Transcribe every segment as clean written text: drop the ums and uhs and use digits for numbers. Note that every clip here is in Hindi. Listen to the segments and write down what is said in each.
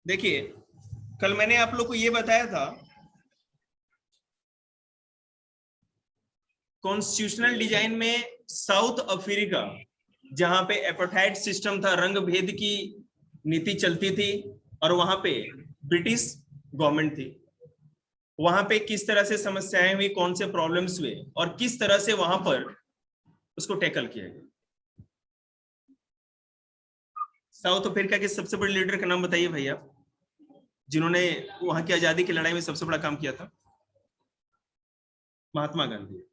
देखिए, कल मैंने आप लोग को ये बताया था कॉन्स्टिट्यूशनल डिजाइन में साउथ अफ्रीका, जहां पे एपार्थाइड सिस्टम था, रंग भेद की नीति चलती थी, और वहां पे ब्रिटिश गवर्नमेंट थी, वहां पे किस तरह से समस्याएं हुई, कौन से प्रॉब्लम्स हुए, और किस तरह से वहां पर उसको टैकल किया गया। साउथ अफ्रीका के सबसे बड़े लीडर का नाम बताइए भैया, जिन्होंने वहां की आजादी की लड़ाई में सबसे बड़ा काम किया था। महात्मा गांधी।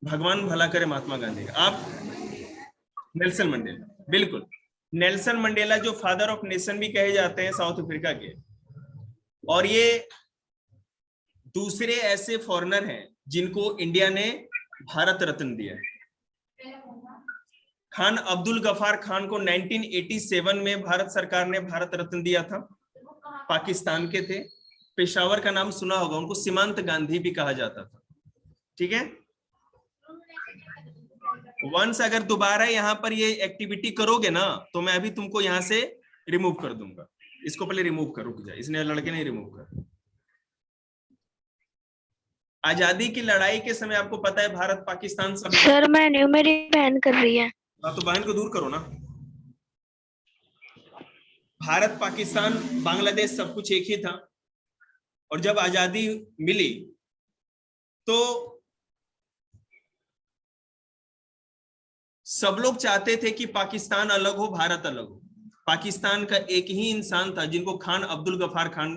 भगवान भला करे महात्मा गांधी का। आप नेल्सन मंडेला, बिल्कुल। नेल्सन मंडेला जो फादर ऑफ नेशन भी कहे जाते हैं साउथ अफ्रीका के, और ये दूसरे ऐसे फॉरेनर हैं जिनको इंडिया ने भारत रत्न दिया है। खान अब्दुल गफार खान को 1987 में भारत सरकार ने भारत रत्न दिया था, पाकिस्तान के थे, पेशावर का नाम सुना होगा, उनको सीमांत गांधी भी कहा जाता था। ठीक है, वंस अगर दोबारा यहाँ पर ये एक्टिविटी करोगे ना, तो मैं अभी तुमको यहाँ से रिमूव कर दूंगा। इसको पहले रिमूव कर, रुक जा, इसने लड़के नहीं रिमूव कर। आजादी की लड़ाई के समय आपको पता है भारत पाकिस्तान सब। सर मैं न्यू, मेरी बहन कर रही है। तो बहन को दूर करो ना। भारत पाकिस्तान बांग्लादेश सब कुछ एक ही था, और जब आजादी मिली तो सब लोग चाहते थे कि पाकिस्तान अलग हो, भारत अलग हो। पाकिस्तान का एक ही इंसान था जिनको खान अब्दुल गफार खान,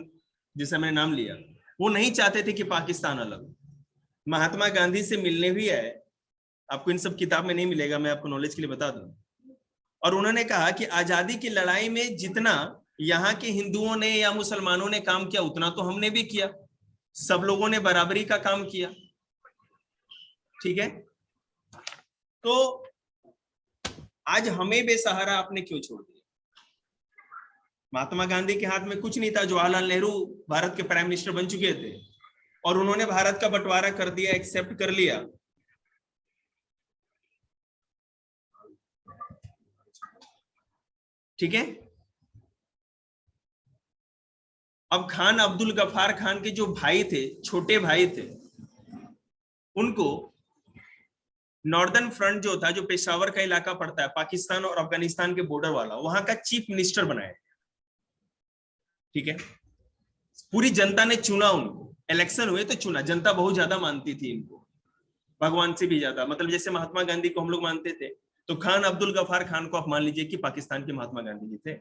जिसे मैंने नाम लिया, वो नहीं चाहते थे कि पाकिस्तान अलग हो। महात्मा गांधी से मिलने भी आए, आपको इन सब किताब में नहीं मिलेगा, मैं आपको नॉलेज के लिए बता दूं। और उन्होंने कहा कि आजादी की लड़ाई में जितना यहाँ के हिंदुओं ने या मुसलमानों ने काम किया, उतना तो हमने भी किया। सब लोगों ने बराबरी का काम किया। ठीक है, तो आज हमें बेसहारा आपने क्यों छोड़ दिया? महात्मा गांधी के हाथ में कुछ नहीं था, जवाहरलाल नेहरू भारत के प्राइम मिनिस्टर बन चुके थे, और उन्होंने भारत का बंटवारा कर दिया, एक्सेप्ट कर लिया। ठीक है, अब खान अब्दुल गफार खान के जो भाई थे, छोटे भाई थे, उनको नॉर्दर्न फ्रंट जो था, जो पेशावर का इलाका पड़ता है पाकिस्तान और अफगानिस्तान के बॉर्डर वाला, वहां का चीफ मिनिस्टर बनाया। ठीक है, पूरी जनता ने चुना उनको, इलेक्शन हुए तो चुना, जनता बहुत ज्यादा मानती थी इनको, भगवान से भी ज्यादा। मतलब जैसे महात्मा गांधी को हम लोग मानते थे, तो खान अब्दुल गफार खान को आप मान लीजिए कि पाकिस्तान के महात्मा गांधी जी थे।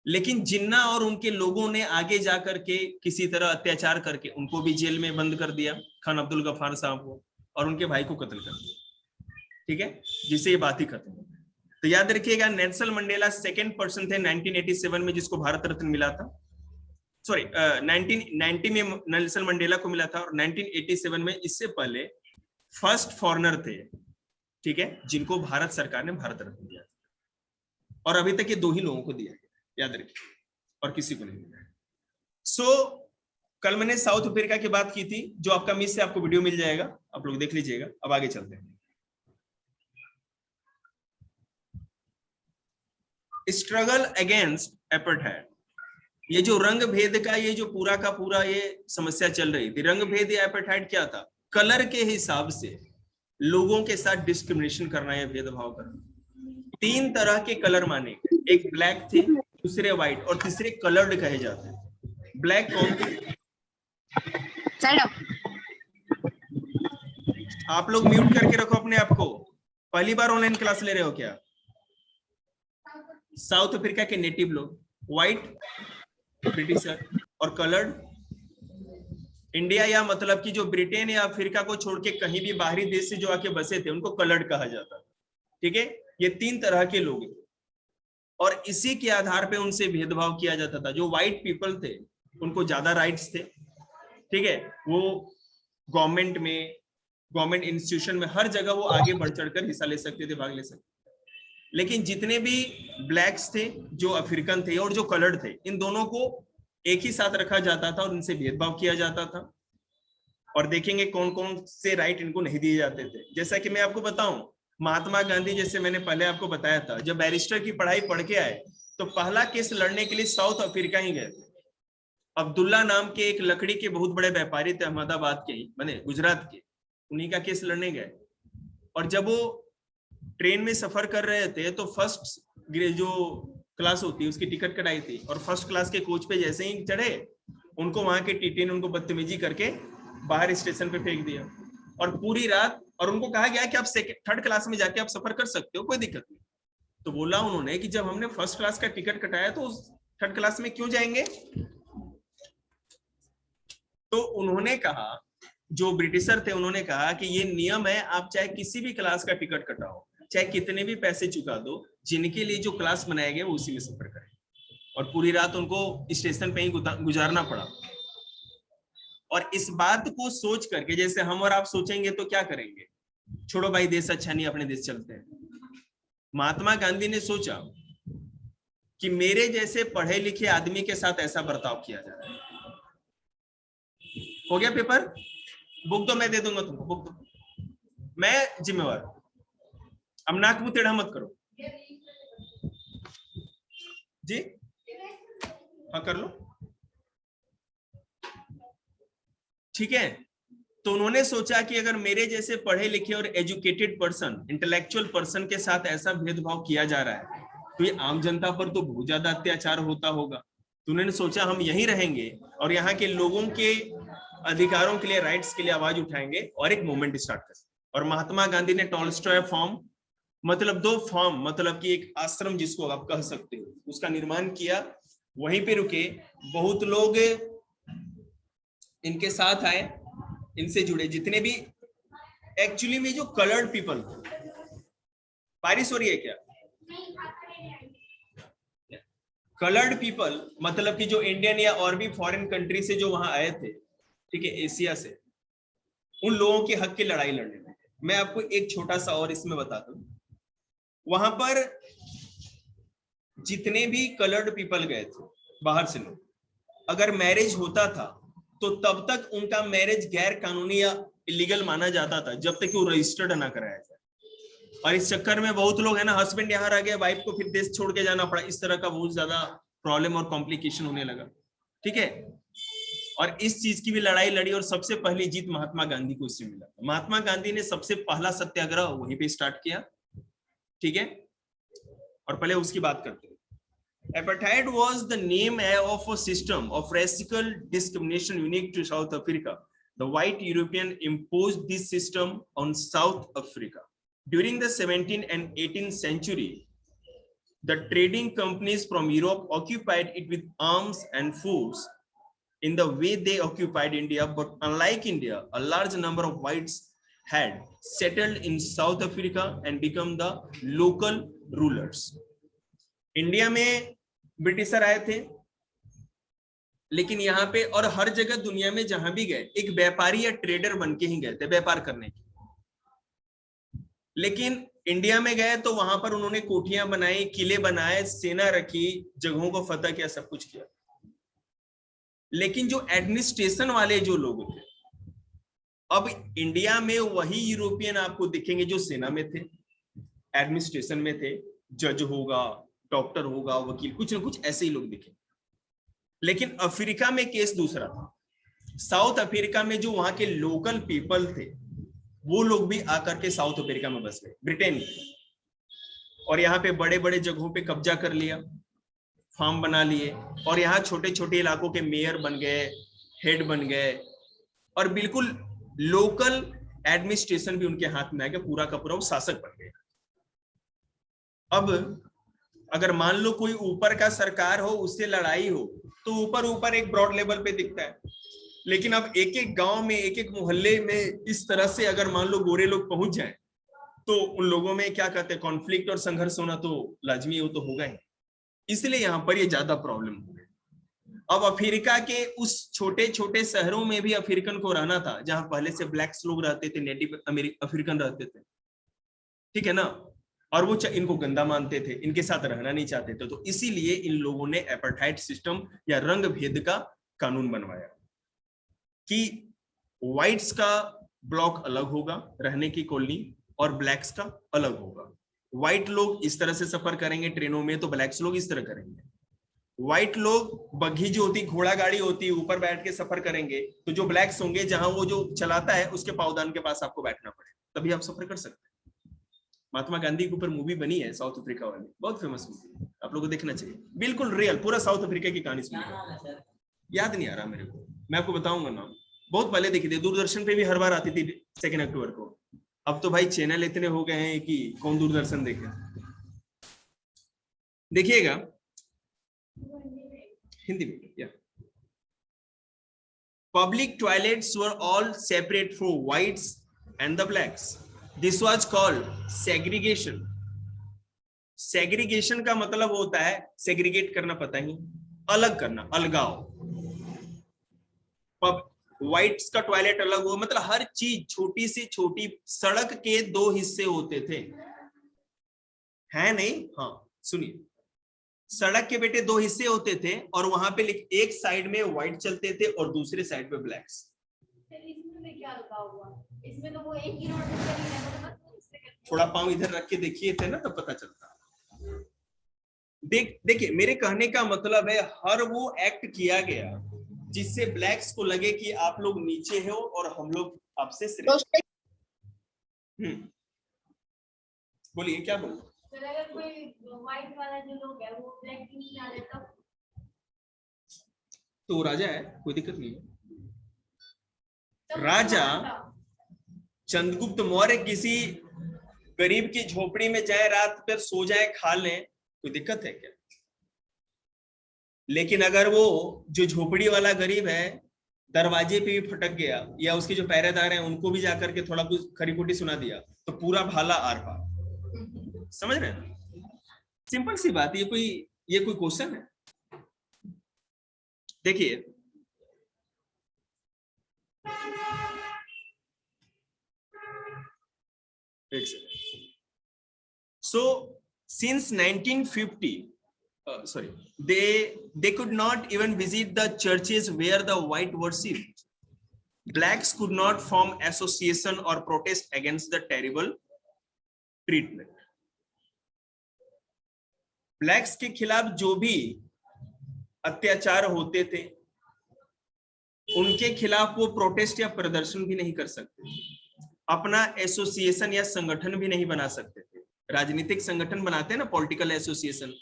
लेकिन जिन्ना और उनके लोगों ने आगे जाकर के किसी तरह अत्याचार करके उनको भी जेल में बंद कर दिया, खान अब्दुल गफार साहब को, और उनके भाई को कत्ल कर दिया। ठीक है, जिससे ये बात ही खत्म हो गई। तो याद रखिएगा, नेल्सन मंडेला सेकंड पर्सन थे 1987 में जिसको भारत रत्न मिला था। सॉरी, 1990 में नेल्सन मंडेला को मिला था, और 1987 में इससे पहले फर्स्ट फॉरेनर थे, ठीक है, जिनको भारत सरकार ने भारत रत्न दिया था। और अभी तक ये दो ही लोगों को दिया गया, याद रखिए, और किसी को नहीं मिला। सो कल मैंने साउथ अफ्रीका की बात की थी, जो आपका मिस से आपको वीडियो मिल जाएगा, आप लोग देख लीजिएगा। अब आगे चलते हैं। स्ट्रगल अगेंस्ट एपार्थाइड, ये जो रंग भेद का ये जो पूरा का पूरा ये समस्या चल रही थी, रंग भेद या एपार्थाइड क्या था? कलर के हिसाब से लोगों के साथ डिस्क्रिमिनेशन करना या भेदभाव करना। तीन तरह के कलर माने गए, एक ब्लैक थे, दूसरे व्हाइट, और तीसरे कलर्ड कहे जाते हैं। ब्लैक कौन थे? आप लोग म्यूट करके रखो अपने आप को। पहली बार ऑनलाइन क्लास ले रहे हो क्या? साउथ अफ्रीका के नेटिव लोग, व्हाइट ब्रिटिशर, और कलर्ड इंडिया, या मतलब कि जो ब्रिटेन या अफ्रीका को छोड़ के कहीं भी बाहरी देश से जो आके बसे थे, उनको कलर्ड कहा जाता था। ठीक है, ये तीन तरह के लोग, और इसी के आधार पे उनसे भेदभाव किया जाता था। जो व्हाइट पीपल थे उनको ज्यादा राइट्स थे, ठीक है, वो गवर्नमेंट में, गवर्नमेंट इंस्टीट्यूशन में, हर जगह वो आगे बढ़ चढ़कर हिस्सा ले सकते थे, भाग ले सकते। लेकिन जितने भी ब्लैक्स थे, जो अफ्रीकन थे, और जो कलर्ड थे, इन दोनों को एक ही साथ रखा जाता था और इनसे भेदभाव किया जाता था। और देखेंगे कौन कौन से राइट इनको नहीं दिए जाते थे। जैसा कि मैं आपको बताऊं, महात्मा गांधी, जैसे मैंने पहले आपको बताया था, जब बैरिस्टर की पढ़ाई पढ़ के आए तो पहला केस लड़ने के लिए साउथ अफ्रीका ही गए थे। अब्दुल्ला नाम के एक लकड़ी के बहुत बड़े व्यापारी थे, अहमदाबाद के ही बने, गुजरात के, उन्हीं का केस लड़ने गए। और जब वो ट्रेन में सफर कर रहे थे तो फर्स्ट जो क्लास होती है उसकी टिकट कटाई थी, और फर्स्ट क्लास के कोच पे जैसे ही चढ़े उनको वहां के टीटी ने उनको बदतमीजी करके बाहर स्टेशन पे फेंक दिया। और पूरी रात, और उनको कहा गया कि आप थर्ड क्लास में जाके आप सफर कर सकते हो, कोई दिक्कत नहीं। तो बोला उन्होंने कि जब हमने फर्स्ट क्लास का टिकट कटाया तो थर्ड क्लास में क्यों जाएंगे। तो उन्होंने कहा, जो ब्रिटिशर थे उन्होंने कहा कि ये नियम है, आप चाहे किसी भी क्लास का टिकट कटाओ, चाहे कितने भी पैसे चुका दो, जिनके लिए जो क्लास बनाया गया वो उसी में सफर करें। और पूरी रात उनको स्टेशन पे ही गुजारना पड़ा। और इस बात को सोच करके, जैसे हम और आप सोचेंगे तो क्या करेंगे, छोड़ो भाई देश अच्छा नहीं, अपने देश चलते हैं। महात्मा गांधी ने सोचा कि मेरे जैसे पढ़े लिखे आदमी के साथ ऐसा बर्ताव किया जा रहा है। हो गया पेपर, बुक तो मैं दे दूंगा तुमको, बुक दो, मैं जिम्मेवार। अब नाक मुंह टेढ़ा मत करो जी, हाँ कर लो, ठीक है। तो उन्होंने सोचा कि अगर मेरे जैसे पढ़े लिखे और एजुकेटेड पर्सन, इंटेलेक्चुअल पर्सन के साथ ऐसा भेदभाव किया जा रहा है तो ये आम जनता पर तो बहुत ज्यादा अत्याचार होता होगा। तो उन्होंने सोचा हम यहीं रहेंगे और यहाँ के लोगों के अधिकारों के लिए, राइट्स के लिए आवाज उठाएंगे और एक मूवमेंट स्टार्ट करें। और महात्मा गांधी ने टॉलस्टॉय फार्म, मतलब 2 फार्म, मतलब कि एक आश्रम जिसको आप कह सकते हो, उसका निर्माण किया, वहीं पे रुके। बहुत लोग इनके साथ आए, इनसे जुड़े जितने भी एक्चुअली में जो कलर्ड पीपल। बारिश हो रही है क्या? कलर्ड पीपल मतलब कि जो इंडियन या और भी फॉरेन कंट्री से जो वहां आए थे, ठीक है, एशिया से, उन लोगों के हक की लड़ाई लड़ने में। मैं आपको एक छोटा सा और इसमें बताता हूं, वहां पर जितने भी कलर्ड पीपल गए थे बाहर से लोग, अगर मैरिज होता था तो तब तक उनका मैरिज गैर कानूनी या इलीगल माना जाता था जब तक कि वो रजिस्टर्ड ना कराया जाए। और इस चक्कर में बहुत लोग है ना, हस्बैंड यहाँ रह गया, वाइफ को फिर देश छोड़ के जाना पड़ा, इस तरह का बहुत ज्यादा प्रॉब्लम और कॉम्प्लिकेशन होने लगा, ठीक है। और इस चीज की भी लड़ाई लड़ी और सबसे पहली जीत महात्मा गांधी को इससे मिला। महात्मा गांधी ने सबसे पहला सत्याग्रह वहीं पे स्टार्ट किया, ठीक है। और पहले उसकी बात करते हैं। Apartheid was the name of a system of racial discrimination unique to South Africa. The white European imposed this system on South Africa. During the 17th and 18th century, the trading companies from Europe occupied it with arms and force in the way they occupied India. But unlike India, a large number of whites had settled in South Africa and become the local rulers. India में ब्रिटिशर आए थे, लेकिन यहाँ पे और हर जगह दुनिया में जहां भी गए एक व्यापारी या ट्रेडर बन के ही गए थे, व्यापार करने के। लेकिन इंडिया में गए तो वहां पर उन्होंने कोठियां बनाई, किले बनाए, सेना रखी, जगहों को फतह किया, सब कुछ किया। लेकिन जो एडमिनिस्ट्रेशन वाले जो लोग थे, अब इंडिया में वही यूरोपियन आपको दिखेंगे जो सेना में थे, एडमिनिस्ट्रेशन में थे, जज होगा, डॉक्टर होगा, वकील, कुछ ना कुछ ऐसे ही लोग दिखे। लेकिन अफ्रीका में केस दूसरा था। साउथ अफ्रीका में जो वहां के लोकल पीपल थे वो लोग भी आकर के साउथ अफ्रीका में बस गए, ब्रिटेन के, और यहाँ पे बड़े बड़े जगहों पे कब्जा कर लिया, फार्म बना लिए, और यहाँ छोटे छोटे इलाकों के मेयर बन गए, हेड बन गए, और बिल्कुल लोकल एडमिनिस्ट्रेशन भी उनके हाथ में आ गया, पूरा का पूरा वो शासक बन गए। अब अगर मान लो कोई ऊपर का सरकार हो, उससे लड़ाई हो, तो ऊपर ऊपर एक ब्रॉड लेवल पे दिखता है, लेकिन अब एक एक गांव में, एक एक मोहल्ले में इस तरह से अगर मान लो गोरे लोग पहुंच जाएं, तो उन लोगों में क्या कहते हैं, कॉन्फ्लिक्ट और संघर्ष होना तो लाजमी, वो तो होगा ही। इसलिए यहाँ पर ये ज्यादा प्रॉब्लम हो गई। अब अफ्रीका के उस छोटे छोटे शहरों में भी अफ्रीकन को रहना था, जहां पहले से ब्लैक्स लोग रहते थे, नेटिव अफ्रीकन रहते थे, ठीक है ना, और वो इनको गंदा मानते थे, इनके साथ रहना नहीं चाहते थे। तो इसीलिए इन लोगों ने एपार्थाइड सिस्टम या रंग भेद का कानून बनवाया कि व्हाइट्स का ब्लॉक अलग होगा रहने की कॉलोनी, और ब्लैक्स का अलग होगा। व्हाइट लोग इस तरह से सफर करेंगे ट्रेनों में, तो ब्लैक्स लोग इस तरह करेंगे। व्हाइट लोग बग्घी जो होती, घोड़ा गाड़ी होती, ऊपर बैठ के सफर करेंगे, तो जो ब्लैक्स होंगे जहां वो जो चलाता है उसके पावदान के पास आपको बैठना पड़ेगा, तभी आप सफर कर सकते हैं। महात्मा गांधी के ऊपर मूवी बनी है साउथ अफ्रीका वाली, बहुत फेमस मूवी, आप लोगों को देखना चाहिए, बिल्कुल रियल, पूरा साउथ अफ्रीका की कहानी सुनी। याद नहीं आ रहा मेरे को, मैं आपको बताऊंगा नाम, बहुत पहले देखी थी, दूरदर्शन पे भी हर बार आती थी 2 अक्टूबर को। अब तो भाई चैनल इतने हो गए हैं कि कौन दूरदर्शन देखे। देखिएगा हिंदी में, या public toilets were all separate for whites and the blacks, this was called segregation. Segregation का मतलब होता है, सेग्रीगेट करना, पता ही, अलग करना, अलगाव। व्हाइट्स का टॉयलेट अलग हो, मतलब हर चीज, छोटी से छोटी, सड़क के 2 हिस्से होते थे, है नहीं? हाँ सुनिए, सड़क के बेटे 2 हिस्से होते थे, और वहां पे एक साइड में व्हाइट चलते थे और दूसरे साइड पे ब्लैक्स। इसमें क्या अलगाव हुआ? इसमें तो वो एक ही रोड पे चली है, थोड़ा पांव इधर रख के देखिए थे ना, तब पता चलता। देखिए मेरे कहने का मतलब है, हर वो एक्ट किया गया जिससे ब्लैक्स को लगे कि आप लोग नीचे हो और हम लोग आपसे श्रेष्ठ। बोलिए क्या बोल। तो अगर कोई व्हाइट वाला जो लोग है वो ब्लैक की नहीं आ रहे तो राजा है, कोई दिक्कत नहीं है। राजा चंद्रगुप्त मौर्य किसी गरीब की झोपड़ी में जाए, रात पर सो जाए, खा लें, कोई दिक्कत है क्या? लेकिन अगर वो जो झोपड़ी वाला गरीब है दरवाजे पे भी फटक गया, या उसके जो पहरेदार हैं उनको भी जाकर के थोड़ा कुछ खरी खोटी सुना दिया, तो पूरा भाला आर पार। समझ रहे हैं? सिंपल सी बात, ये कोई क्वेश्चन है? देखिए so since 1950 they could not even visit the churches where the white worshipped. Blacks could not form association or protest against the terrible treatment. Blacks के खिलाफ जो भी अत्याचार होते थे उनके खिलाफ वो प्रोटेस्ट या प्रदर्शन भी नहीं कर सकते, अपना एसोसिएशन या संगठन भी नहीं बना सकते थे। राजनीतिक संगठन बनाते हैं ना, पॉलिटिकल एसोसिएशन,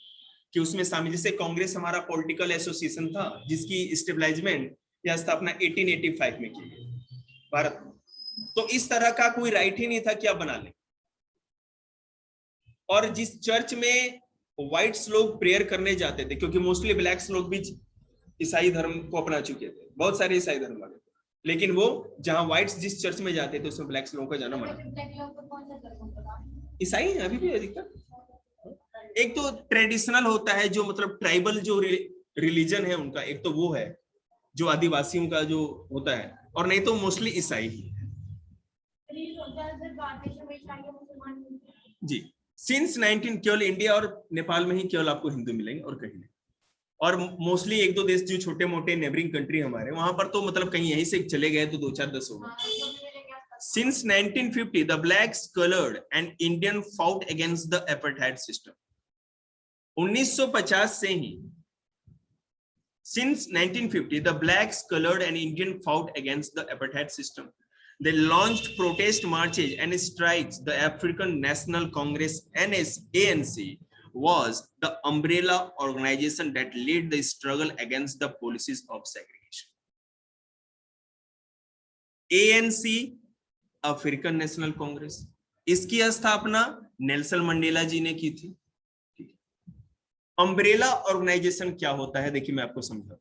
कि उसमें शामिल, जैसे कांग्रेस हमारा पॉलिटिकल एसोसिएशन था जिसकी स्टेबलाइजमेंट या स्थापना 1885 में की गई भारत में। तो इस तरह का कोई राइट ही नहीं था कि आप बना लें। और जिस चर्च में व्हाइट्स लोग प्रेयर करने जाते थे, क्योंकि मोस्टली ब्लैक्स लोग भी ईसाई धर्म को अपना चुके थे, बहुत सारे ईसाई धर्म वाले, लेकिन वो जहां व्हाइट्स जिस चर्च में जाते थे उसमें ब्लैक्स लोगों का जाना मना। ईसाई है अभी भी अधिकतर। एक तो ट्रेडिशनल होता है जो मतलब ट्राइबल जो रिलीजन है उनका, एक तो वो है जो आदिवासियों का जो होता है, और नहीं तो मोस्टली ईसाई ही जी। सिंस 19 केवल इंडिया और नेपाल में ही केवल आपको हिंदू मिलेंगे और कहीं नहीं। और मोस्टली 1-2 देश जो छोटे मोटे नेबरिंग कंट्री हमारे, वहां पर तो मतलब कहीं यहीं से चले गए तो 2-4-10 हो गए। Since 1950, the blacks, colored and Indian fought against the apartheid system. 1950 से ही, since 1950, the blacks, colored and Indian fought against the apartheid system. They launched protest marches and strikes. The African National Congress (ANC) was the umbrella organization that led the struggle against the policies of segregation. ANC African National Congress, इसकी स्थापना नेल्सन मंडेला जी ने की थी। अम्ब्रेला ऑर्गेनाइजेशन क्या होता है, देखिए मैं आपको समझाऊं।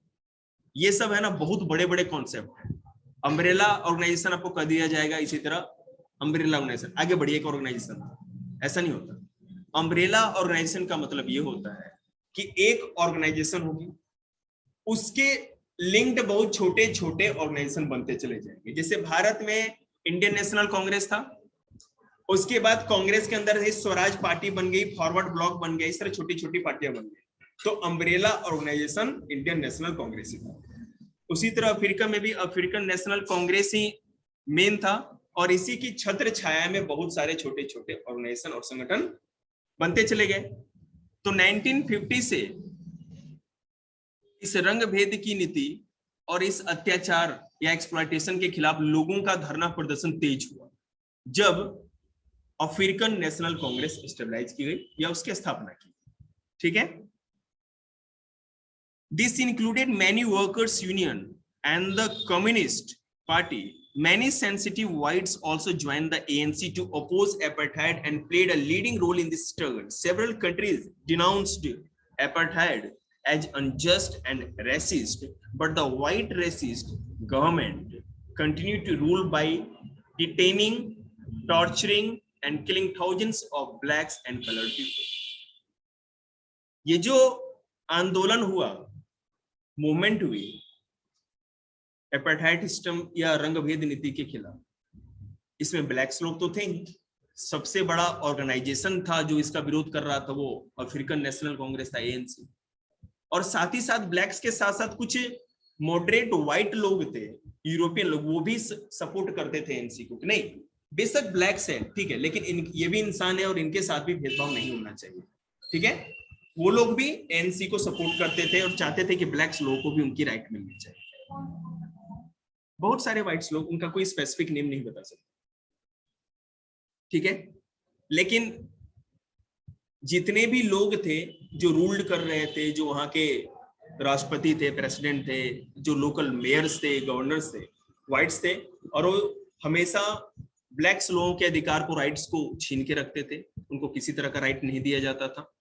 ये सब है ना बहुत बड़े बड़े कॉन्सेप्ट है। अम्ब्रेला ऑर्गेनाइजेशन आपको कर दिया जाएगा, इसी तरह अम्ब्रेला ऑर्गेनाइजेशन आगे बढ़िए एक ऑर्गेनाइजेशन, ऐसा नहीं होता। अम्ब्रेला ऑर्गेनाइजेशन का मतलब ये होता है कि एक ऑर्गेनाइजेशन होगी, उसके लिंक्ड बहुत छोटे छोटे ऑर्गेनाइजेशन बनते चले जाएंगे। जैसे भारत में इंडियन नेशनल कांग्रेस था, उसके बाद कांग्रेस के अंदर ही स्वराज पार्टी बन गई, फॉरवर्ड ब्लॉक बन गया, इस तरह छोटी छोटी पार्टियां बन गई। तो umbrella organisation Indian National Congress ही था। उसी तरह अफ्रीका में भी अफ्रीकन नेशनल कांग्रेस ही मेन था, और इसी की छत्र छाया में बहुत सारे छोटे छोटे ऑर्गेनाइजेशन और संगठन बनते चले गए। तो 1950 से इस रंग भेद की नीति और इस अत्याचार या एक्सप्लॉयटेशन के खिलाफ लोगों का धरना प्रदर्शन तेज हुआ जब अफ्रीकन नेशनल कांग्रेस स्टेबलाइज की गई या उसकी स्थापना की। ठीक है, this included many workers union and the communist party. Many sensitive whites also joined the ANC to oppose apartheid and played a leading role in this struggle. Several countries denounced apartheid as unjust and racist, but the white racist government continued to rule by detaining, torturing, and killing thousands of blacks and colored people. ये जो आंदोलन हुआ, मूवमेंट हुई एपार्थाइड सिस्टम या रंगभेद नीति के खिलाफ, इसमें ब्लैक्स लोग तो थे ही, सबसे बड़ा ऑर्गेनाइजेशन था जो इसका विरोध कर रहा था वो अफ्रीकन नेशनल कांग्रेस था, एएनसी। और साथ ही साथ ब्लैक्स के साथ साथ कुछ मॉडरेट व्हाइट लोग थे, यूरोपियन लोग, वो भी सपोर्ट करते थे एएनसी को। नहीं, बेशक ब्लैक्स है, ठीक है, लेकिन ये भी इंसान है और इनके साथ भी भेदभाव नहीं होना चाहिए। ठीक है, वो लोग भी एएनसी को सपोर्ट करते थे और चाहते थे कि ब्लैक्स लोगों को भी उनकी राइट मिलनी चाहिए। बहुत सारे व्हाइट्स लोग, उनका कोई स्पेसिफिक नेम नहीं बता सकते, ठीक है, लेकिन जितने भी लोग थे जो रूल्ड कर रहे थे, जो वहां के राष्ट्रपति थे, प्रेसिडेंट थे, जो लोकल मेयर्स थे, गवर्नर्स थे, व्हाइट्स थे, और वो हमेशा ब्लैक्स लोगों के अधिकार को, राइट्स को छीन के रखते थे, उनको किसी तरह का राइट नहीं दिया जाता था।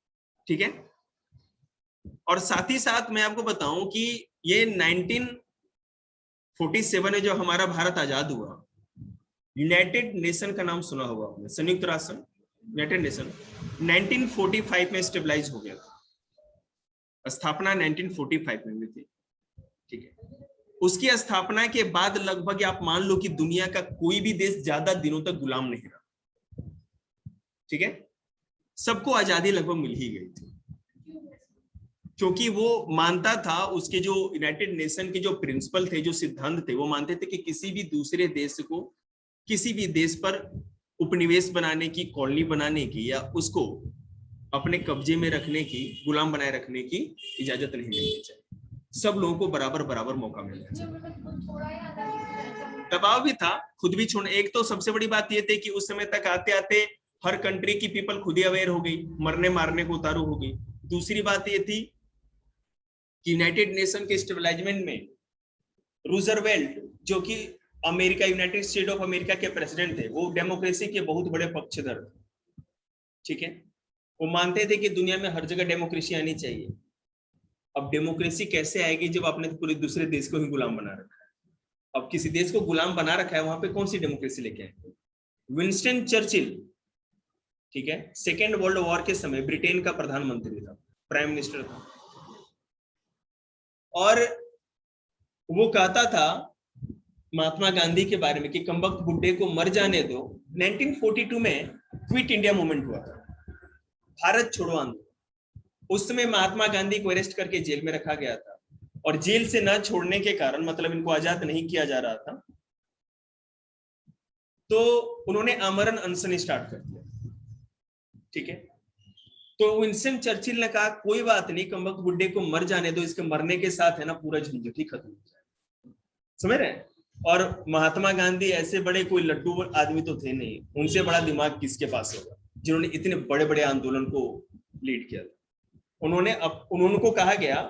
ठीक है, और साथ ही साथ मैं आपको बताऊं कि ये 1947 में जो हमारा भारत आजाद हुआ, यूनाइटेड नेशन का नाम सुना होगा आपने, संयुक्त राष्ट्र, यूनाइटेड नेशन 1945 में स्टेबलाइज हो गया था, स्थापना 1945 में हुई थी। ठीक है, उसकी स्थापना के बाद लगभग आप मान लो कि दुनिया का कोई भी देश ज्यादा दिनों तक गुलाम नहीं रहा। ठीक है, सबको आजादी लगभग मिल ही गई थी, क्योंकि वो मानता था, उसके जो यूनाइटेड नेशन के जो प्रिंसिपल थे, जो सिद्धांत थे, वो मानते थे कि किसी भी दूसरे देश को किसी भी देश पर उपनिवेश बनाने की, कॉलोनी बनाने की, या उसको अपने कब्जे में रखने की, गुलाम बनाए रखने की इजाजत नहीं मिलनी चाहिए। सब लोगों को बराबर बराबर मौका मिलना चाहिए। दबाव भी था, खुद भी छोड़। एक तो सबसे बड़ी बात ये थी कि उस समय तक आते आते हर कंट्री की पीपल खुद ही अवेयर हो गई, मरने मारने को उतारू हो गई। दूसरी बात ये थी कि यूनाइटेड नेशन के स्टेबलाइजमेंट में रूजवेल्ट, जो कि America, United state of America के प्रेसिडेंट थे, वो डेमोक्रेसी के बहुत बड़े पक्षधर थे। ठीक है, वो मानते थे कि दुनिया में हर जगह डेमोक्रेसी आनी चाहिए। अब डेमोक्रेसी कैसे आएगी जब आपने पूरे दूसरे देश को ही गुलाम बना रखा है? अब किसी देश को गुलाम बना रखा है, वहां पे कौन सी डेमोक्रेसी लेके आएंगे? विंस्टन चर्चिल, ठीक है, सेकेंड वर्ल्ड वॉर के समय ब्रिटेन का प्रधानमंत्री था, प्राइम मिनिस्टर था, और वो कहता था महात्मा गांधी के बारे में कि कमबख्त बुड्ढे को मर जाने दो। 1942 में क्विट इंडिया मूवमेंट हुआ था, भारत छोड़ो आंदोलन। उस समय महात्मा गांधी को अरेस्ट करके जेल में रखा गया था, और जेल से न छोड़ने के कारण, मतलब इनको आजाद नहीं किया जा रहा था, तो उन्होंने आमरण अनशन स्टार्ट कर दिया। ठीक है, तो विंस्टन चर्चिल ने कहा कोई बात नहीं, कमबख्त बुड्ढे को मर जाने दो, इसके मरने के साथ है ना पूरा झंझट ही खत्म हो जाए। समझ रहे हैं? और महात्मा गांधी ऐसे बड़े कोई लड्डू आदमी तो थे नहीं, उनसे बड़ा दिमाग किसके पास होगा जिन्होंने इतने बड़े बड़े आंदोलन को लीड किया था। उनको कहा गया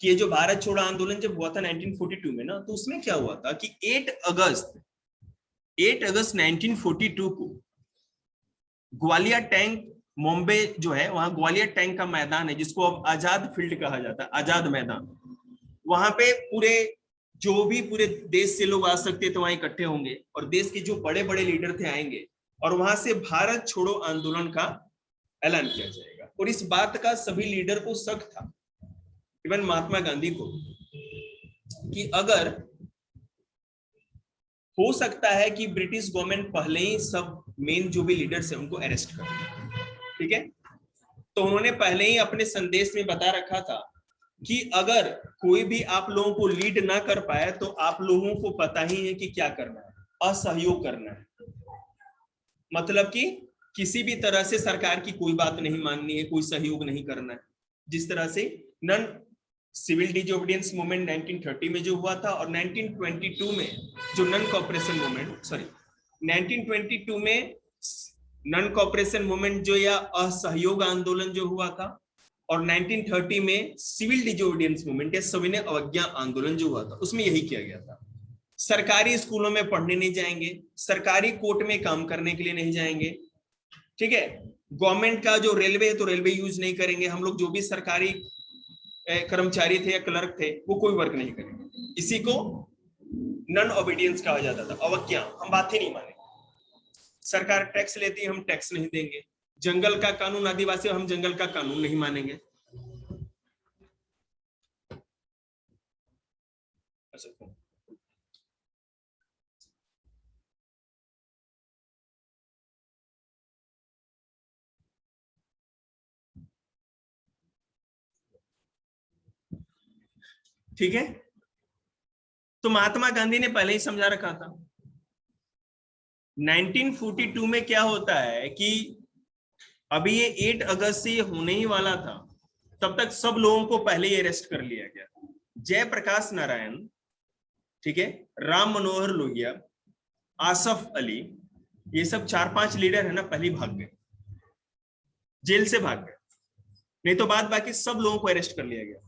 कि ये जो भारत छोड़ो आंदोलन जब हुआ था 1942 में ना, तो उसमें क्या हुआ था कि 8 अगस्त 1942 को ग्वालियर टैंक, मुंबई जो है वहां ग्वालियर टैंक का मैदान है, जिसको अब आजाद फील्ड कहा जाता है, आजाद मैदान, वहां पे जो भी पूरे देश से लोग आ सकते थे वहां इकट्ठे होंगे, और देश के जो बड़े बड़े लीडर थे आएंगे, और वहां से भारत छोड़ो आंदोलन का ऐलान किया जाएगा। और इस बात का सभी लीडर को शक था, इवन महात्मा गांधी को, कि अगर हो सकता है कि ब्रिटिश गवर्नमेंट पहले ही सब मेन जो भी लीडर्स हैं उनको अरेस्ट कर दे। ठीक है, तो उन्होंने पहले ही अपने संदेश में बता रखा था कि अगर कोई भी आप लोगों को लीड ना कर पाए तो आप लोगों को पता ही है कि क्या करना है, असहयोग करना है। मतलब कि किसी भी तरह से सरकार की कोई बात नहीं माननी है, कोई सहयोग नहीं करना है। जिस तरह से नन सिविल डिसोबीडियंस मूवमेंट 1930 में जो हुआ था, और 1922 में जो नन कॉपरेशन मूवमेंट 1922 में नन कॉपरेशन मूवमेंट जो या असहयोग आंदोलन जो हुआ था, और 1930 में सिविल डिसोबीडियंस मूवमेंट या सविनय अवज्ञा आंदोलन जो हुआ था, उसमें यही किया गया था। सरकारी स्कूलों में पढ़ने नहीं जाएंगे, सरकारी कोर्ट में काम करने के लिए नहीं जाएंगे, ठीक है। गवर्नमेंट का जो रेलवे है तो रेलवे यूज नहीं करेंगे, हम लोग जो भी सरकारी कर्मचारी थे या क्लर्क थे वो कोई वर्क नहीं करेंगे। इसी को नन ओबीडियंस कहा जाता था, अवज्ञा, हम बात ही नहीं मानेंगे। सरकार टैक्स लेती है, हम टैक्स नहीं देंगे। जंगल का कानून आदिवासी, हम जंगल का कानून नहीं मानेंगे। ठीक है, तो महात्मा गांधी ने पहले ही समझा रखा था। 1942 में क्या होता है कि अभी ये 8 अगस्त से होने ही वाला था, तब तक सब लोगों को पहले ही अरेस्ट कर लिया गया। जयप्रकाश नारायण, ठीक है, राम मनोहर लोहिया, आसफ अली, ये सब 4-5 लीडर है ना, पहले भाग गए, जेल से भाग गए। नहीं तो बाद बाकी सब लोगों को अरेस्ट कर लिया गया।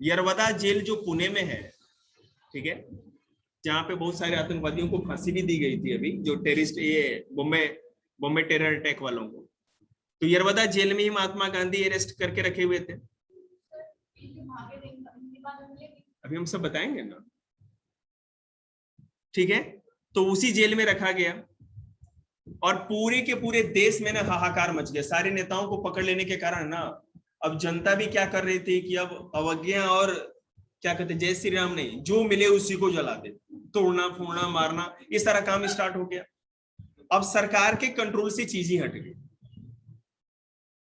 यरवदा जेल जो पुणे में है, ठीक है, जहां पे बहुत सारे आतंकवादियों को फांसी भी दी गई थी अभी, जो टेररिस्ट, ये बॉम्बे टेरर अटैक वालों को, तो यरवदा जेल में ही महात्मा गांधी अरेस्ट करके रखे हुए थे। अभी हम सब बताएंगे ना, ठीक है। तो उसी जेल में रखा गया, और पूरे के पूरे देश में ना हाहाकार मच गया। सारे नेताओं को पकड़ लेने के कारण ना, अब जनता भी क्या कर रही थी कि अब अवज्ञा और क्या कहते, जय श्री राम नहीं, जो मिले उसी को जला दे, तोड़ना फोड़ना मारना, ये सारा काम स्टार्ट हो गया। अब सरकार के कंट्रोल से चीज ही हट गई।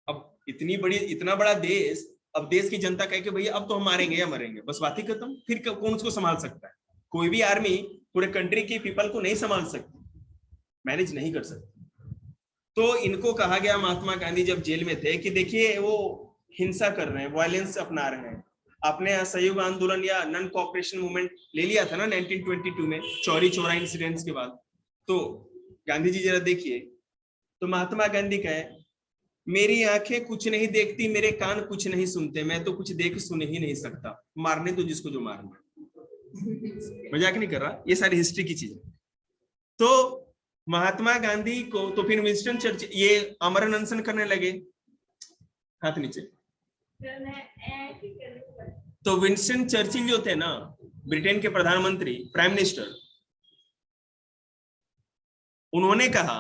अब इतना बड़ा देश, अब देश की जनता कहे कि भैया अब तो हम मारेंगे या मरेंगे, बस बात ही खत्म। फिर कौन उसको संभाल सकता है? कोई भी आर्मी पूरे कंट्री के पीपल को नहीं संभाल सकती, मैनेज नहीं कर सकती। तो इनको कहा गया, महात्मा गांधी जब जेल में थे, कि देखिए वो हिंसा कर रहे हैं, वायलेंस अपना रहे हैं। आपने असहयोग आंदोलन या नन कोऑपरेशन मूवमेंट ले लिया था ना 1922 में, चौरी चौरा इंसिडेंट्स के बाद। तो गांधी जी जरा देखिए, तो महात्मा गांधी कहे, मेरी आंखें कुछ नहीं देखती, मेरे कान कुछ नहीं सुनते, मैं तो कुछ देख सुन ही नहीं सकता, मारने तो जिसको जो मारना। मजाक नहीं कर रहा, ये सारी हिस्ट्री की चीज। तो महात्मा गांधी को तो फिर विंस्टन चर्चिल ये अमरण अनशन करने लगे, हाथ नीचे। तो विंस्टन चर्चिल जो थे ना, ब्रिटेन के प्रधानमंत्री, प्राइम मिनिस्टर, उन्होंने कहा,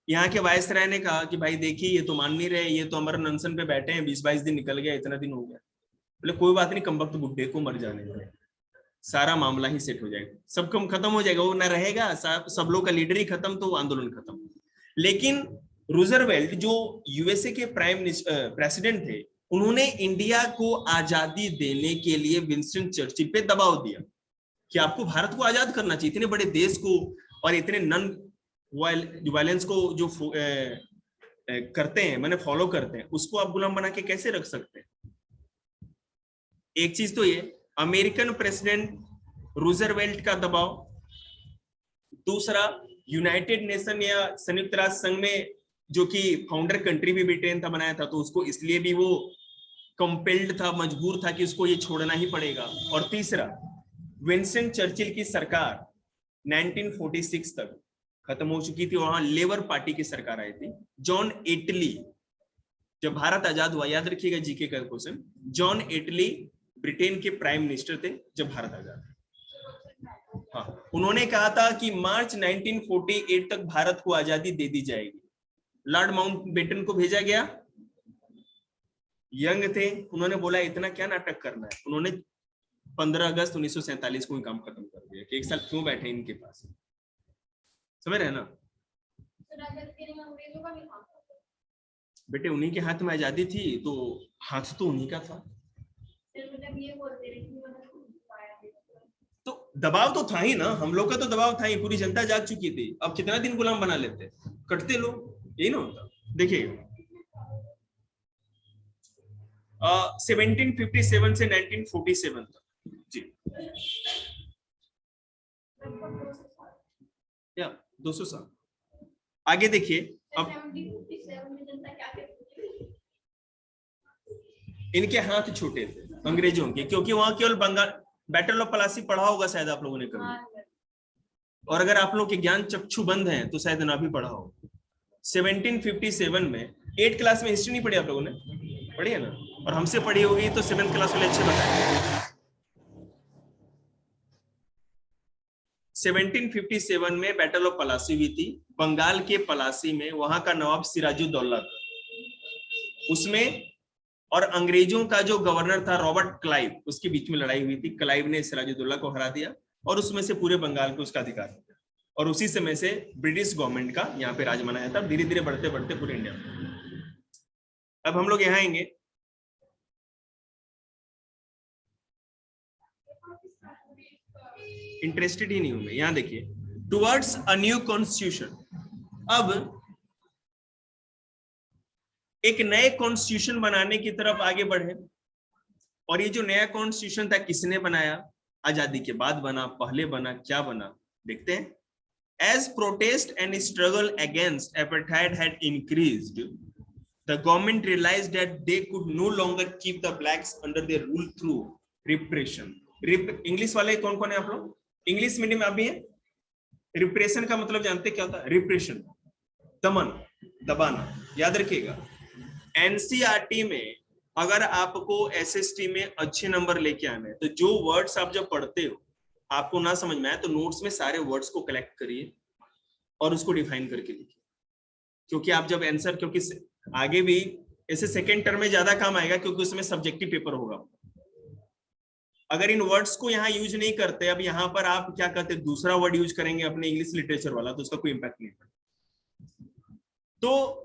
यहाँ के वायसराय ने कहा कि भाई देखिए ये तो मान नहीं रहे, ये तो अमरण अनशन पे बैठे हैं, 20-22 दिन निकल गया, इतना दिन हो गया। बोले कोई बात नहीं, कमबख्त बुड्ढे को मर जाने दो, सारा मामला ही सेट हो जाएगा, सब कम खत्म हो जाएगा, वो ना रहेगा, सब लोग का लीडर ही खत्म, तो आंदोलन खत्म। लेकिन रूजरवेल्ट जो यूएसए के प्रेसिडेंट थे, उन्होंने इंडिया को आजादी देने के लिए विंस्टन चर्चिल पे दबाव दिया कि आपको भारत को आजाद करना चाहिए। इतने बड़े देश को और इतने नन वायलेंस को जो करते हैं, मैंने फॉलो करते हैं, उसको आप गुलाम बना के कैसे रख सकते हैं? एक चीज तो ये अमेरिकन प्रेसिडेंट रूजरवेल्ट का दबाव, दूसरा यूनाइटेड नेशन या संयुक्त राष्ट्र संघ में जो कि फाउंडर कंट्री भी ब्रिटेन था, बनाया था, तो उसको इसलिए भी वो कंपेल्ड था, मजबूर था कि उसको ये छोड़ना ही पड़ेगा। और तीसरा विंस्टन चर्चिल की सरकार 1946 तक खत्म हो चुकी थी, वहां लेबर पार्टी की सरकार आई थी। जॉन एटली, जब भारत आजाद हुआ, याद रखिएगा जीके का क्वेश्चन, जॉन एटली ब्रिटेन के प्राइम मिनिस्टर थे जब भारत आजाद। हाँ, उन्होंने कहा था कि मार्च 1948 तक भारत को आजादी दे दी जाएगी। लॉर्ड माउंटबेटन को भेजा गया, यंग थे, उन्होंने बोला इतना क्या नाटक करना है। उन्होंने 15 अगस्त 1947 को ही काम खत्म कर दिया कि एक साल क्यों बैठे इनके पास, समझ रहे हैं ना? बेटे उन्हीं के हाथ में आजादी थी, तो हाथ तो उन्हीं का था, तो दबाव तो था ही ना, हम लोग का तो दबाव था ही, पूरी जनता जाग चुकी थी। अब कितना दिन गुलाम बना लेते, कटते लोग। यही ना होता। देखिए 1757 से 1947 तक जी, या 200 साल आगे देखिए। अब 1757 में जनता क्या कहती थी? इनके हाथ छोटे थे अंग्रेजों के, क्योंकि वहां केवल बंगाल, बैटल ऑफ पलासी पढ़ा होगा शायद आप लोगों ने कभी, और अगर आप लोग के ज्ञान चक्षु बंद हैं तो शायद ना भी पढ़ा हो। 1757 में 8th क्लास में हिस्ट्री नहीं पढ़ी आप लोगों ने, पढ़ी है ना, और हमसे पढ़ी होगी तो 7th क्लास वाले अच्छे बताएंगे। 1757 में बैटल ऑफ पलासी हुई थी, बंगाल के पलासी में, वहां का नवाब सिराजुद्दौला था उसमें, और अंग्रेजों का जो गवर्नर था रॉबर्ट क्लाइव, उसके बीच में लड़ाई हुई थी। क्लाइव ने सिराजुद्दौला को हरा दिया और उसमें से पूरे बंगाल को उसका अधिकार दिया, और उसी समय से ब्रिटिश गवर्नमेंट का यहाँ पे राज माना जाता है, धीरे धीरे बढ़ते बढ़ते पूरे इंडिया में। अब हम लोग यहाँ आएंगे, इंटरेस्टेड ही नहीं हूं मैं, यहाँ देखिए, टुवर्ड्स अ न्यू कॉन्स्टिट्यूशन। अब एक नए कॉन्स्टिट्यूशन बनाने की तरफ आगे बढ़े, और ये जो नया कॉन्स्टिट्यूशन था किसने बनाया, आजादी के बाद बना, पहले बना, क्या बना, देखते हैं। As protest and struggle against apartheid had increased, the government realized that they could no longer keep the blacks under their rule through repression. English वाले कौन कौन है आप लोग, इंग्लिश मीडियम आप भी हैं? रिप्रेशन का मतलब जानते क्या होता है? रिप्रेशन, दमन, दबाना, याद रखिएगा। एनसीईआरटी में अगर आपको एसएसटी में अच्छे नंबर लेके आना है तो जो वर्ड्स आप जब पढ़ते हो आपको ना समझ में आए तो नोट्स में सारे वर्ड्स को कलेक्ट करिए और उसको डिफाइन करके लिखिए, क्योंकि आप जब आंसर, क्योंकि आगे भी ऐसे सेकेंड टर्म में ज्यादा काम आएगा क्योंकि उसमें सब्जेक्टिव पेपर होगा। अगर इन वर्ड्स को यहाँ यूज नहीं करते, अब यहाँ पर आप क्या कहते हैं दूसरा वर्ड यूज करेंगे अपने इंग्लिश लिटरेचर वाला, तो उसका कोई इंपैक्ट नहीं पड़ेगा। तो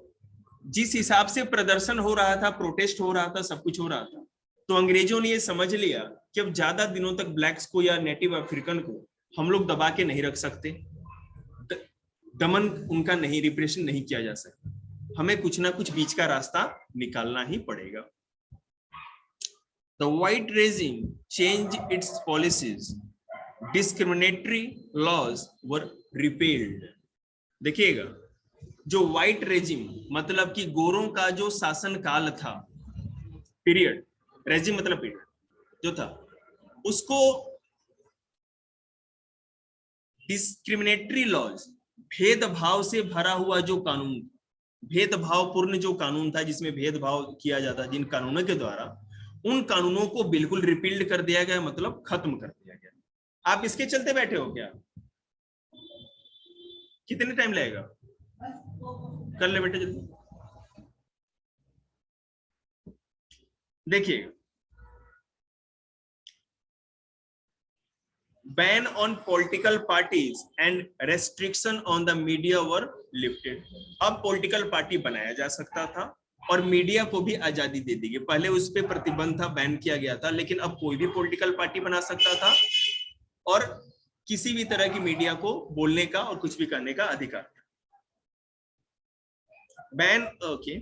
जिस हिसाब से प्रदर्शन हो रहा था, प्रोटेस्ट हो रहा था, सब कुछ हो रहा था, तो अंग्रेजों ने ये समझ लिया कि अब ज्यादा दिनों तक ब्लैक्स को या नेटिव अफ्रीकन को हम लोग दबा के नहीं रख सकते, दमन उनका नहीं, रिप्रेशन नहीं किया जा सकता, हमें कुछ ना कुछ बीच का रास्ता निकालना ही पड़ेगा। The white regime changed its policies. Discriminatory laws were repealed. देखिएगा, जो व्हाइट रेजिम मतलब कि गोरों का जो शासन काल था, पीरियड, रेजिम मतलब पीरियड जो था, उसको डिस्क्रिमिनेटरी लॉज, भेदभाव से भरा हुआ जो कानून, भेदभावपूर्ण जो कानून था जिसमें भेदभाव किया जाता, जिन कानूनों के द्वारा, उन कानूनों को बिल्कुल रिपील्ड कर दिया गया, मतलब खत्म कर दिया गया। आप इसके चलते बैठे हो क्या? कितने टाइम लगेगा? कर ले बेटे जल्दी। देखिए, ban on political parties and restriction on the media were lifted. अब पॉलिटिकल पार्टी बनाया जा सकता था और मीडिया को भी आजादी दे दी गई। पहले उस पर प्रतिबंध था, बैन किया गया था, लेकिन अब कोई भी पॉलिटिकल पार्टी बना सकता था और किसी भी तरह की मीडिया को बोलने का और कुछ भी करने का अधिकार था। Ban, okay.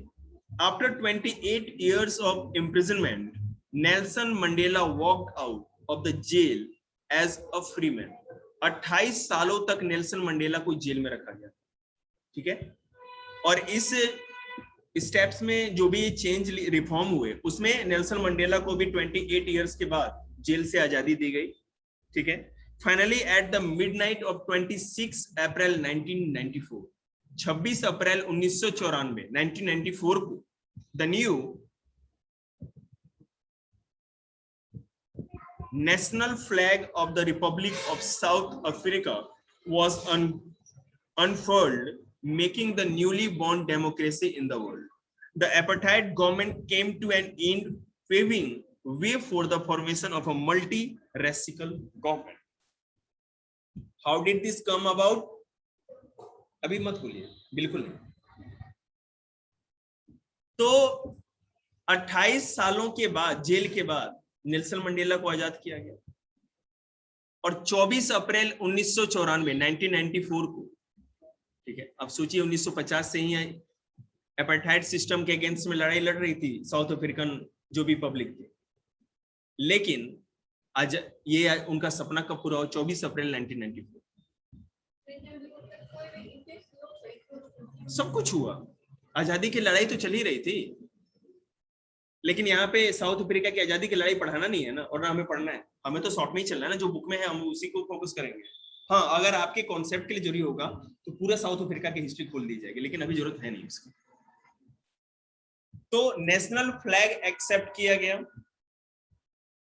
After 28 years of imprisonment, Nelson Mandela walked out of the jail as a free man. 28 सालों तक नेल्सन मंडेला को जेल में रखा गया, ठीक है। और इस स्टेप्स में जो भी चेंज रिफॉर्म हुए उसमें नेल्सन मंडेला को भी 28 इयर्स के बाद जेल से आजादी दी गई, ठीक है। Finally at the midnight of 26 अप्रैल 1994, 26 अप्रैल 1994 1994 को the new national flag of the Republic of South Africa was unfurled, making the newly born democracy in the world. The apartheid government came to an end, paving way for the formation of a multi-racial government. How did this come about? अभी मत बोलिए, बिल्कुल नहीं। तो 28 सालों के बाद, जेल के बाद, नेल्सन मंडेला को आजाद किया गया और 24 अप्रैल 1994 1994 को, ठीक है। अब सोचिए 1950 से ही एपार्थाइड सिस्टम के अगेंस्ट में लड़ाई लड़ रही थी साउथ अफ्रीकन जो भी पब्लिक थी, लेकिन आज ये उनका सपना कब पूरा हुआ? 24 अप्रैल 1994। सब कुछ हुआ, आजादी की लड़ाई तो चल ही रही थी, लेकिन यहाँ पे साउथ अफ्रीका की आजादी की लड़ाई पढ़ाना नहीं है ना, और ना हमें पढ़ना है, हमें तो शॉर्ट में ही चलना है ना, जो बुक में है हम उसी को फोकस करेंगे। हाँ, अगर आपके कॉन्सेप्ट के लिए जरूरी होगा तो पूरा साउथ अफ्रीका की हिस्ट्री खोल दी जाएगी, लेकिन अभी जरूरत है नहीं उसकी। तो नेशनल फ्लैग एक्सेप्ट किया गया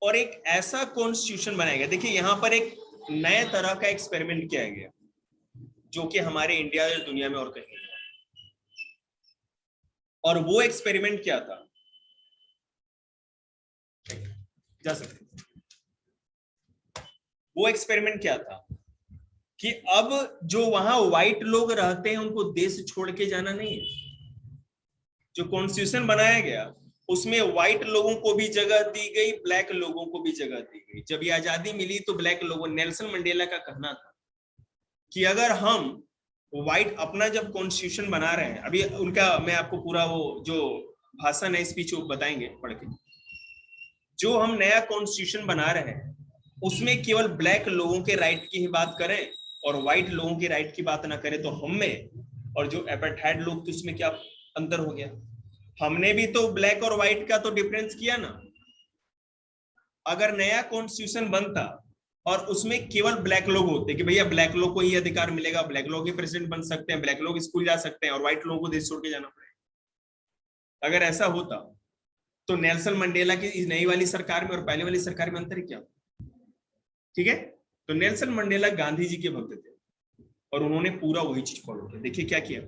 और एक ऐसा कॉन्स्टिट्यूशन बनाया गया। देखिए यहाँ पर एक नए तरह का एक्सपेरिमेंट किया गया जो कि हमारे इंडिया और दुनिया में और कहीं नहीं है। और वो एक्सपेरिमेंट क्या था? जा सकते, वो एक्सपेरिमेंट क्या था कि अब जो वहां व्हाइट लोग रहते हैं उनको देश छोड़ के जाना नहीं है। जो कॉन्स्टिट्यूशन बनाया गया उसमें व्हाइट लोगों को भी जगह दी गई, ब्लैक लोगों को भी जगह दी गई। जब ये आजादी मिली तो ब्लैक लोगों, नेल्सन मंडेला का कहना था कि अगर हम व्हाइट अपना जब कॉन्स्टिट्यूशन बना रहे हैं, अभी उनका मैं आपको पूरा वो जो भाषण है स्पीच वो बताएंगे पढ़ के, जो हम नया कॉन्स्टिट्यूशन बना रहे हैं उसमें केवल ब्लैक लोगों के राइट की ही बात करें और व्हाइट लोगों की राइट की बात ना करें, तो हम में और जो एपार्थाइड लोग थे उसमें क्या अंतर हो गया? हमने भी तो ब्लैक और व्हाइट का तो डिफरेंस किया ना। अगर नया कॉन्स्टिट्यूशन बनता और उसमें केवल ब्लैक लोग होते कि भैया ब्लैक लोग को ही अधिकार मिलेगा, ब्लैक लोग ही प्रेसिडेंट बन सकते हैं, ब्लैक लोग स्कूल जा सकते हैं और व्हाइट लोगों को देश छोड़ के जाना पड़ेगा, अगर ऐसा होता तो नेल्सन मंडेला की इस नई वाली सरकार में और पहले वाली सरकार में अंतर क्या? ठीक है, तो नेल्सन मंडेला गांधी जी के भक्त थे और उन्होंने पूरा वही चीज फॉलो किया। देखिए क्या किया।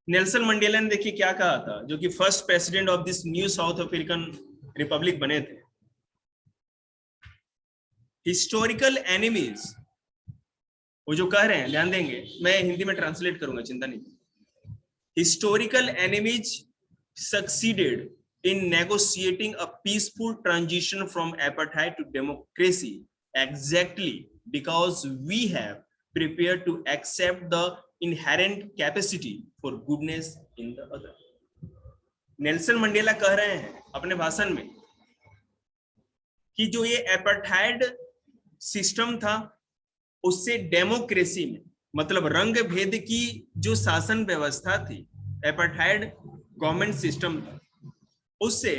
नेल्सन मंडेला ने देखिए क्या कहा था, जो कि first president of this new south African Republic बने थे। हिस्टोरिकल एनिमीज, वो जो कह रहे हैं ध्यान देंगे, मैं हिंदी में ट्रांसलेट करूंगा, चिंता नहीं। Historical enemies succeeded in negotiating a peaceful transition from apartheid to democracy exactly because we have prepared to accept the inherent capacity for goodness in the other. Nelson Mandela कह रहे हैं अपने भाषण में कि जो ये एपार्थाइड सिस्टम था उससे डेमोक्रेसी में, मतलब रंग भेद की जो शासन व्यवस्था थी, एपार्थाइड गवर्नमेंट सिस्टम था, उससे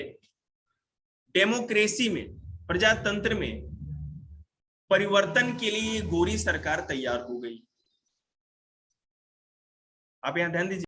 डेमोक्रेसी में, प्रजातंत्र में परिवर्तन के लिए गोरी सरकार तैयार हो गई। आप यहां ध्यान दीजिए।